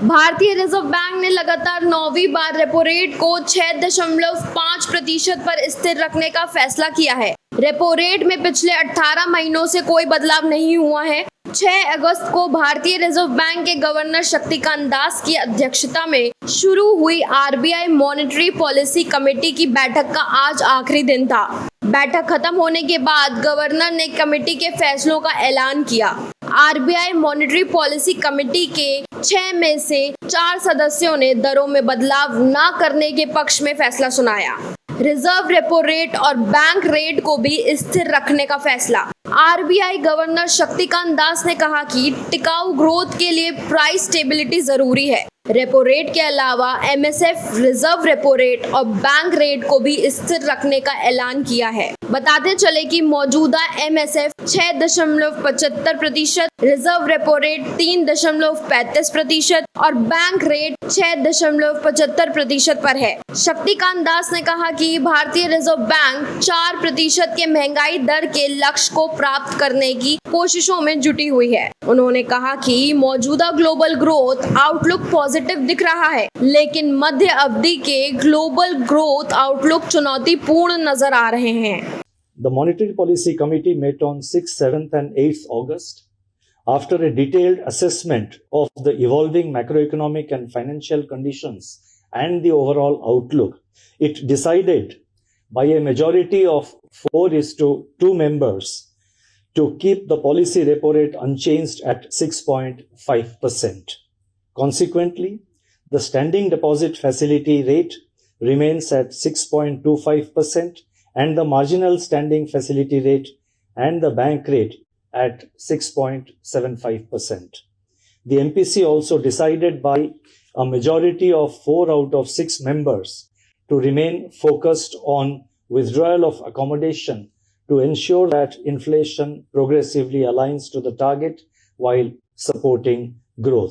भारतीय reserve bank ने लगातार 9वीं बार रेपो रेट को 6.5% पर स्थिर रखने का फैसला किया है। रेपो रेट में पिछले 18 महीनों से कोई बदलाव नहीं हुआ है। 6 अगस्त को भारतीय रिजर्व बैंक के गवर्नर शक्तिकांत दास की अध्यक्षता में शुरू हुई आरबीआई मॉनेटरी पॉलिसी कमेटी की बैठक का आज आखिरी दिन था। बैठक खत्म होने के बाद गवर्नर ने कमेटी के फैसलों का ऐलान किया। आरबीआई मॉनेटरी पॉलिसी कमेटी के 6 में से 4 सदस्यों ने दरों में बदलाव न करने के पक्ष में फैसला सुनाया। रिजर्व रेपो रेट और बैंक रेट को भी स्थिर रखने का फैसला। आरबीआई गवर्नर शक्तिकांत दास ने कहा कि टिकाऊ ग्रोथ के लिए प्राइस स्टेबिलिटी जरूरी है। रेपो रेट के अलावा एमएसएफ, रिजर्व रेपो रेट और बैंक रेट को भी स्थिर रखने का ऐलान किया है। बताते चले कि मौजूदा एमएसएफ 6.75%, रिजर्व रेपो रेट 3.35% और बैंक रेट 6.75% पर है। शक्तिकांत दास ने कहा कि भारतीय रिजर्व बैंक 4% के महंगाई दर के लक्ष्य को प्राप्त करने की कोशिशों में जुटी हुई है। उन्होंने कहा कि मौजूदा ग्लोबल ग्रोथ आउटलुक पॉजिटिव दिख रहा है, लेकिन मध्य अवधि के ग्लोबल ग्रोथ आउटलुक चुनौतीपूर्ण नजर आ रहे हैं। The Monetary Policy Committee met on 6th, 7th and 8th August. After a detailed assessment of the evolving macroeconomic and financial conditions and the overall outlook, it decided by a majority of 4:2 members to keep the policy repo rate unchanged at 6.5%. Consequently, the standing deposit facility rate remains at 6.25% and the marginal standing facility rate and the bank rate at 6.75%. The MPC also decided by a majority of 4 out of 6 members to remain focused on withdrawal of accommodation to ensure that inflation progressively aligns to the target while supporting growth.